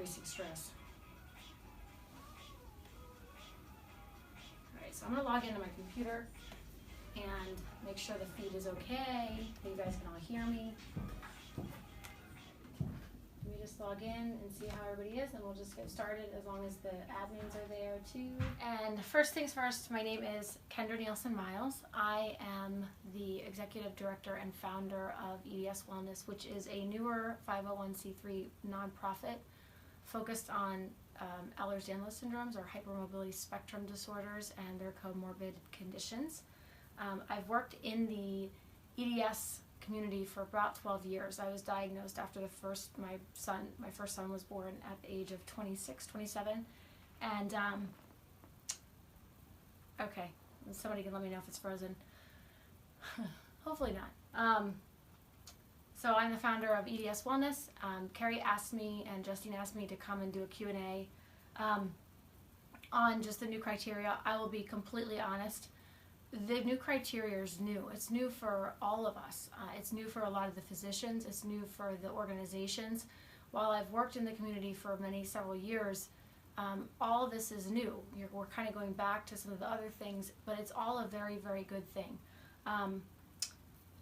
basic stress. Alright, so I'm going to log into my computer and make sure the feed is okay, that you guys can all hear me. Let me just log in and see how everybody is, and we'll just get started as long as the admins are there too. And first things first, my name is Kendra Nielsen-Miles. I am the Executive Director and Founder of EDS Wellness, which is a newer 501c3 nonprofit focused on Ehlers-Danlos syndromes, or hypermobility spectrum disorders, and their comorbid conditions. I've worked in the EDS community for about 12 years. I was diagnosed after my first son was born at the age of 26, 27. And, okay, somebody can let me know if it's frozen. Hopefully not. So I'm the founder of EDS Wellness. Carrie asked me and Justine asked me to come and do a Q&A on just the new criteria. I will be completely honest. The new criteria is new. It's new for all of us. It's new for a lot of the physicians. It's new for the organizations. While I've worked in the community for several years, all of this is new. We're kind of going back to some of the other things, but it's all a very, very good thing.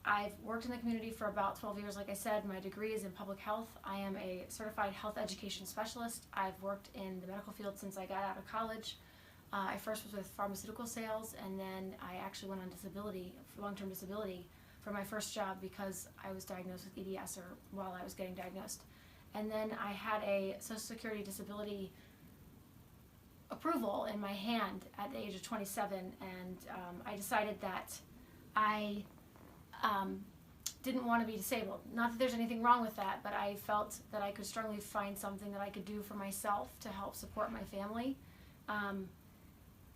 I've worked in the community for about 12 years. Like I said, my degree is in public health. I am a certified health education specialist. I've worked in the medical field since I got out of college. I first was with pharmaceutical sales, and then I actually went on disability, long-term disability, for my first job because I was diagnosed with EDS, or while I was getting diagnosed. And then I had a Social Security disability approval in my hand at the age of 27, and I decided that I didn't want to be disabled. Not that there's anything wrong with that, but I felt that I could strongly find something that I could do for myself to help support my family.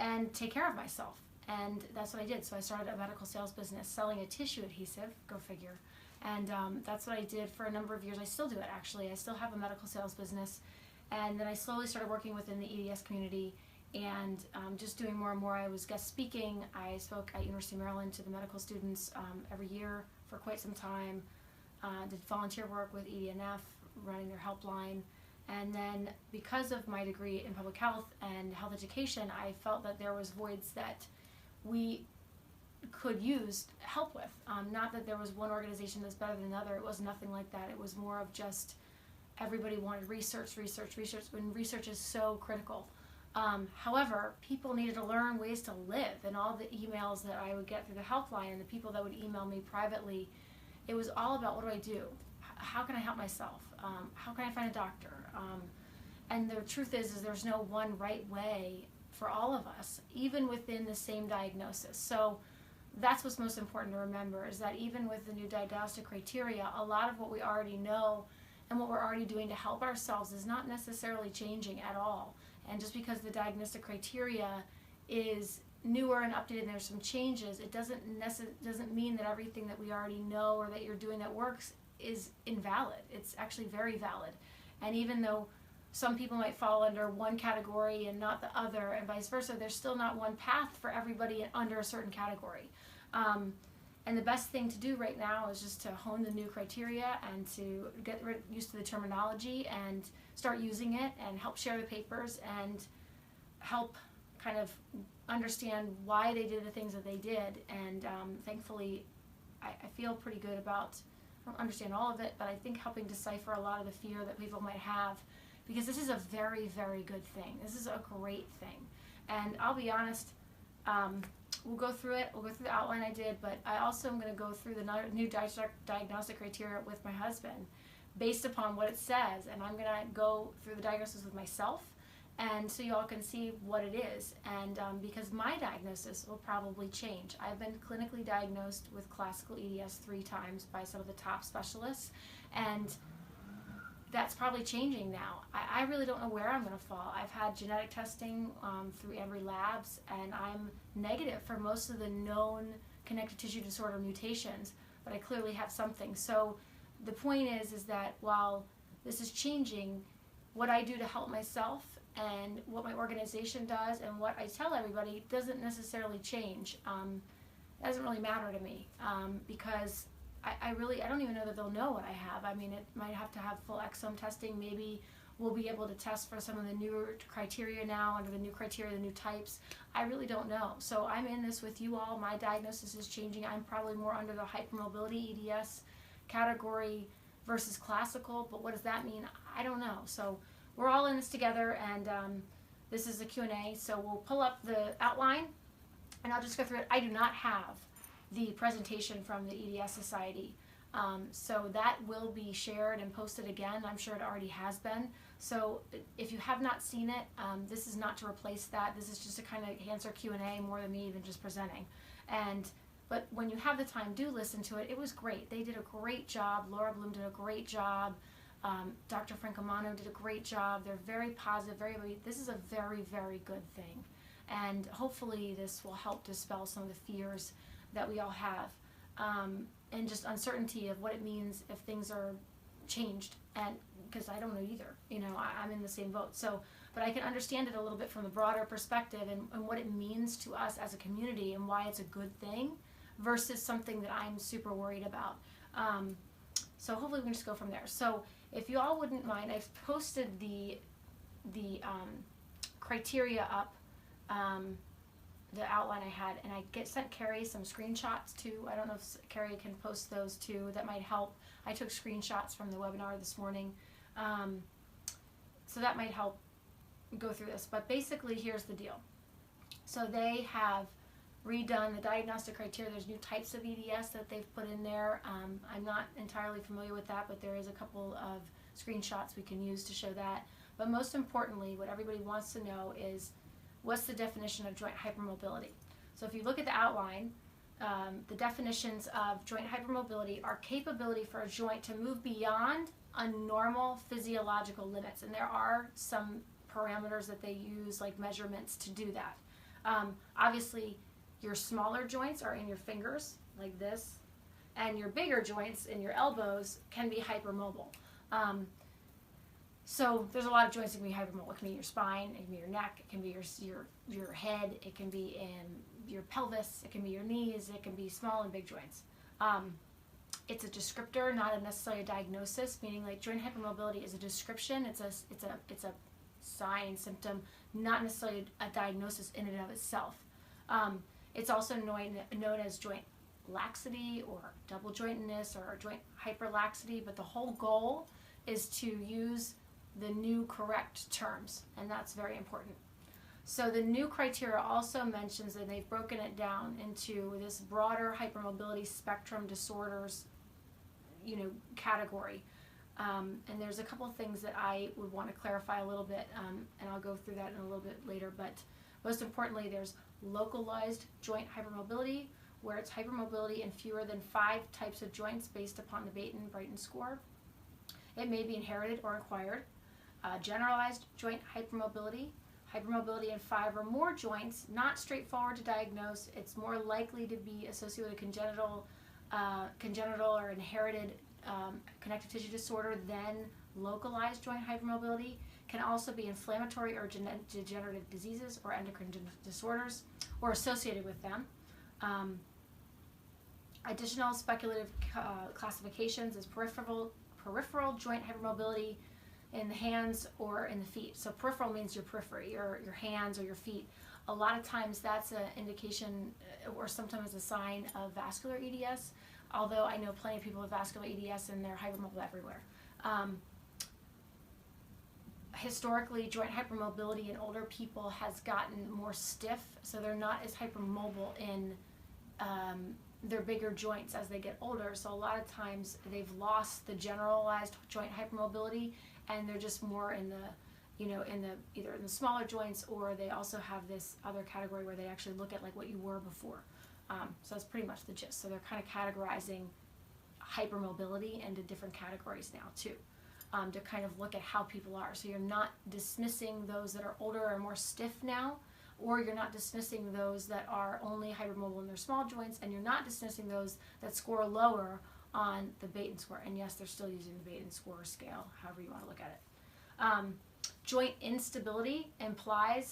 And take care of myself, and that's what I did. So I started a medical sales business selling a tissue adhesive, go figure, and that's what I did for a number of years. I still do it, actually. I still have a medical sales business, and then I slowly started working within the EDS community and just doing more and more. I was guest speaking. I spoke at University of Maryland to the medical students every year for quite some time, did volunteer work with EDNF, running their helpline. And then because of my degree in public health and health education, I felt that there was voids that we could use help with. Not that there was one organization that's better than another. It was nothing like that. It was more of just everybody wanted research, when research is so critical. However, people needed to learn ways to live, and all the emails that I would get through the helpline and the people that would email me privately, it was all about, what do I do? How can I help myself? How can I find a doctor? And the truth is there's no one right way for all of us, even within the same diagnosis. So that's what's most important to remember, is that even with the new diagnostic criteria, a lot of what we already know and what we're already doing to help ourselves is not necessarily changing at all. And just because the diagnostic criteria is newer and updated and there's some changes, it doesn't mean that everything that we already know or that you're doing that works is invalid. It's actually very valid. And even though some people might fall under one category and not the other, and vice versa, there's still not one path for everybody under a certain category. And the best thing to do right now is just to hone the new criteria and to get used to the terminology and start using it, and help share the papers and help kind of understand why they did the things that they did. And thankfully, I feel pretty good about, I don't understand all of it, but I think helping decipher a lot of the fear that people might have, because this is a very, very good thing. This is a great thing. And I'll be honest, we'll go through it. We'll go through the outline I did, but I also am going to go through the new diagnostic criteria with my husband based upon what it says. And I'm going to go through the diagnosis with myself, and so you all can see what it is. And because my diagnosis will probably change. I've been clinically diagnosed with classical EDS 3 times by some of the top specialists, and that's probably changing now. I really don't know where I'm going to fall. I've had genetic testing through Emory Labs, and I'm negative for most of the known connective tissue disorder mutations, but I clearly have something. So the point is that while this is changing, what I do to help myself and what my organization does and what I tell everybody doesn't necessarily change. It doesn't really matter to me because I don't even know that they'll know what I have. I mean, it might have to have full exome testing. Maybe we'll be able to test for some of the newer criteria now, under the new criteria, the new types. I really don't know. So I'm in this with you all. My diagnosis is changing. I'm probably more under the hypermobility EDS category versus classical, but what does that mean? I don't know. So we're all in this together, and this is a Q&A. So we'll pull up the outline, and I'll just go through it. I do not have the presentation from the EDS Society. So that will be shared and posted again. I'm sure it already has been. So if you have not seen it, this is not to replace that. This is just to kind of answer Q&A more than me even just presenting. But when you have the time, do listen to it. It was great. They did a great job. Laura Bloom did a great job. Dr. Francomano did a great job. They're very positive. This is a very, very good thing. And hopefully this will help dispel some of the fears that we all have, and just uncertainty of what it means if things are changed. And because I don't know either, I'm in the same boat. So, but I can understand it a little bit from the broader perspective, and what it means to us as a community, and why it's a good thing versus something that I'm super worried about. So hopefully we can just go from there. So if you all wouldn't mind, I've posted the criteria up, the outline I had, and I sent Carrie some screenshots too. I don't know if Carrie can post those too. That might help. I took screenshots from the webinar this morning, so that might help go through this. But basically, here's the deal. So they have redone the diagnostic criteria. There's new types of EDS that they've put in there. I'm not entirely familiar with that, but there is a couple of screenshots we can use to show that. But most importantly, what everybody wants to know is, what's the definition of joint hypermobility? So if you look at the outline, the definitions of joint hypermobility are capability for a joint to move beyond a normal physiological limits. And there are some parameters that they use, like measurements, to do that. Obviously, your smaller joints are in your fingers, like this, and your bigger joints in your elbows can be hypermobile. So there's a lot of joints that can be hypermobile. It can be your spine, it can be your neck, it can be your head, it can be in your pelvis, it can be your knees, it can be small and big joints. It's a descriptor, not necessarily a diagnosis, meaning like joint hypermobility is a description. It's a sign, symptom, not necessarily a diagnosis in and of itself. It's also known as joint laxity or double jointedness or joint hyperlaxity, but the whole goal is to use the new correct terms, and that's very important. So the new criteria also mentions that they've broken it down into this broader hypermobility spectrum disorders, category. And there's a couple of things that I would want to clarify a little bit, and I'll go through that in a little bit later. But most importantly, there's localized joint hypermobility, where it's hypermobility in fewer than 5 types of joints based upon the Brighton score. It may be inherited or acquired. Generalized joint hypermobility, hypermobility in 5 or more joints, not straightforward to diagnose. It's more likely to be associated with a congenital or inherited connective tissue disorder than localized joint hypermobility. Can also be inflammatory or degenerative diseases or endocrine disorders or associated with them. Additional speculative classifications is peripheral joint hypermobility in the hands or in the feet. So peripheral means your periphery, your hands or your feet. A lot of times that's an indication or sometimes a sign of vascular EDS, although I know plenty of people with vascular EDS and they're hypermobile everywhere. Historically, joint hypermobility in older people has gotten more stiff, so they're not as hypermobile in their bigger joints as they get older. So a lot of times they've lost the generalized joint hypermobility, and they're just more in the, either in the smaller joints, or they also have this other category where they actually look at like what you were before. So that's pretty much the gist. So they're kind of categorizing hypermobility into different categories now too, to kind of look at how people are. So you're not dismissing those that are older or more stiff now, or you're not dismissing those that are only hypermobile in their small joints, and you're not dismissing those that score lower on the Baton score. And yes, they're still using the Baton score scale, however you want to look at it. Joint instability implies